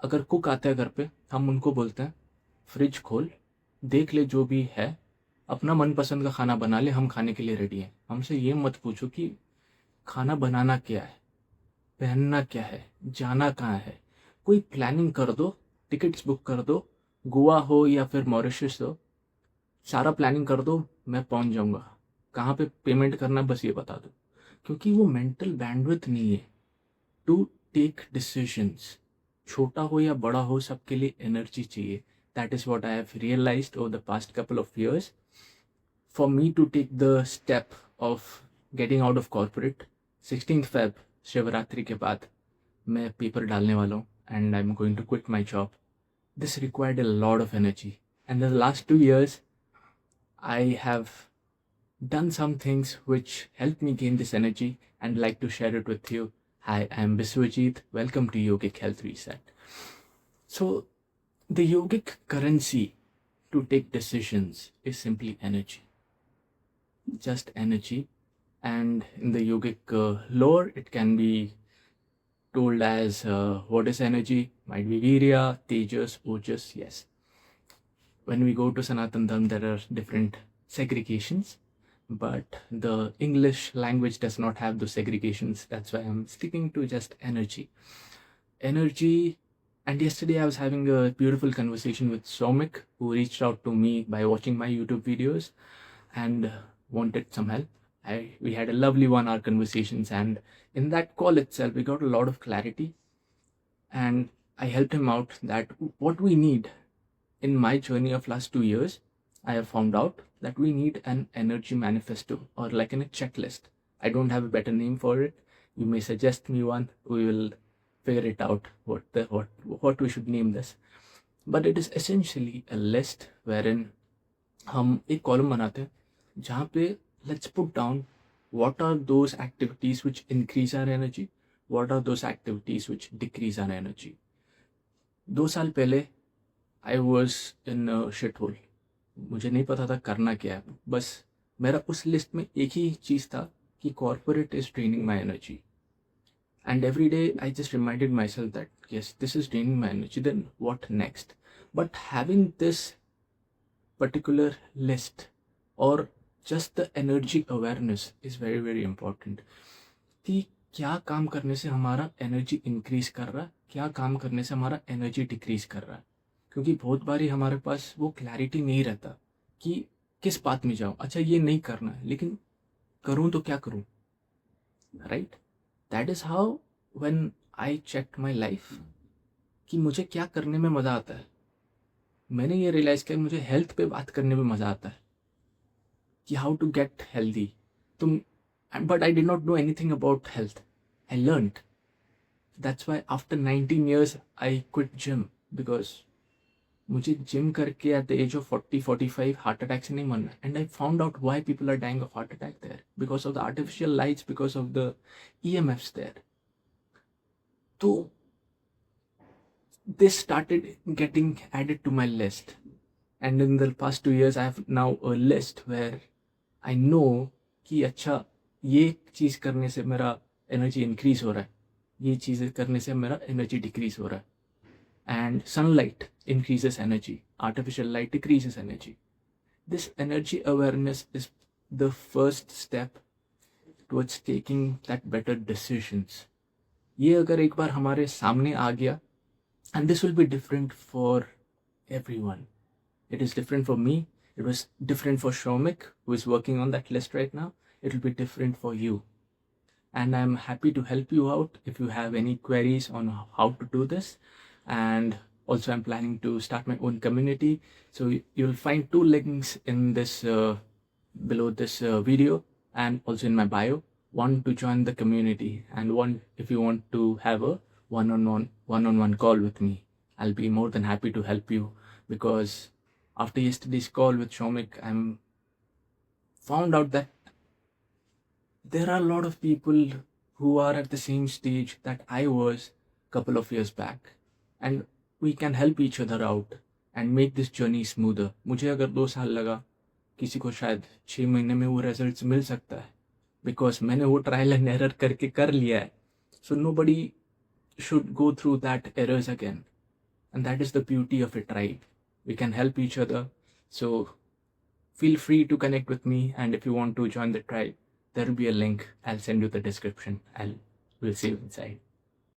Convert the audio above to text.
अगर कुक आते हैं घर पे, हम उनको बोलते हैं फ्रिज खोल, देख ले जो भी है, अपना मनपसंद का खाना बना ले, हम खाने के लिए रेडी हैं। हमसे ये मत पूछो कि खाना बनाना क्या है, पहनना क्या है, जाना कहाँ है। कोई प्लानिंग कर दो, टिकट्स बुक कर दो, गोवा हो या फिर मॉरिशस हो, सारा प्लानिंग कर दो, मैं पहुंच जाऊंगा। कहाँ पे पेमेंट करना बस ये बता दो। क्योंकि वो मेंटल बैंडविड्थ नहीं है टू टेक डिसीजंस। छोटा हो या बड़ा हो, सबके लिए एनर्जी चाहिए। That is what I have realised over the past couple of years. For me to take the step of getting out of corporate, 16 Feb Shivratri के बाद मैं पेपर डालने वाला हूँ and I am going to quit my job. This required a lot of energy and the last 2 years I have done some things which helped me gain this energy and like to share it with you. Hi, I am Biswajit. Welcome to Yogic Health Reset. So, the yogic currency to take decisions is simply energy, just energy. And in the yogic lore, it can be told as what is energy? Might be virya, tejas, ojas. Yes. When we go to Sanatan Dharma, there are different segregations, but the English language does not have those segregations. That's why I'm sticking to just energy. Energy. And yesterday I was having a beautiful conversation with Somik, who reached out to me by watching my YouTube videos and wanted some help. We had a lovely 1 hour conversations, and in that call itself, we got a lot of clarity. And I helped him out that what we need in my journey of last 2 years, I have found out that we need an energy manifesto or like in a checklist. I don't have a better name for it. You may suggest me one. We will figure it out what we should name this. But it is essentially a list wherein हम एक column बनाते हैं जहाँ पे let's put down what are those activities which increase our energy, what are those activities which decrease our energy. 2 साल पहले I was in shit hole. मुझे नहीं पता था करना क्या है। बस मेरा उस लिस्ट में एक ही चीज़ था कि corporate is draining my energy, and every day I just reminded my self that yes this is draining my energy, then what next. But having this particular list or just the energy awareness is very very important कि क्या काम करने से हमारा energy increase कर रहा है, क्या काम करने से हमारा एनर्जी डिक्रीज कर रहा है. क्योंकि बहुत बारी हमारे पास वो क्लैरिटी नहीं रहता कि किस बात में जाऊँ. अच्छा ये नहीं करना है लेकिन करूँ तो क्या करूँ, right. That is how when I check my life कि मुझे क्या करने में मज़ा आता है. मैंने ये रियलाइज़ किया मुझे हेल्थ पे बात करने में मज़ा आता है कि हाउ टू गेट हेल्दी. तुम but I did not know anything about health. I learned. That's why after 19 years I quit gym, because मुझे जिम करके at the age of 40-45 heart attack से नहीं मरना. And I found out why people are dying of heart attack there, because of the artificial lights, because of the EMFs there. तो this started getting added to my list, and in the past 2 years I have now a list where I know कि अच्छा ये चीज़ करने से मेरा energy increase हो रहा है, ये चीज़ें करने से मेरा एनर्जी डिक्रीज हो रहा है. And sunlight increases energy, artificial light decreases energy. This energy awareness is the first step towards taking that better decisions. ये अगर एक बार हमारे सामने आ गया, and this will be different for everyone. It is different for me. It was different for Shomik, who is working on that list right now. It will be different for you. And I'm happy to help you out if you have any queries on how to do this. And also I'm planning to start my own community. So you'll find 2 links in this below this video and also in my bio. One to join the community, and one if you want to have a one-on-one call with me. I'll be more than happy to help you, because after yesterday's call with Shomik, I'm found out that there are a lot of people who are at the same stage that I was couple of years back, and we can help each other out and make this journey smoother. मुझे अगर 2 साल लगा, किसी को शायद 6 महीने में वो रिजल्ट्स मिल सकता है, बिकॉज मैंने वो ट्रायल एंड एरर करके कर लिया है. सो nobody should go through that errors again. And that is the beauty of a tribe. We can help each other. So feel free to connect with me. And if you want to join the tribe, there will be a link. I'll send you the description. We'll see you inside.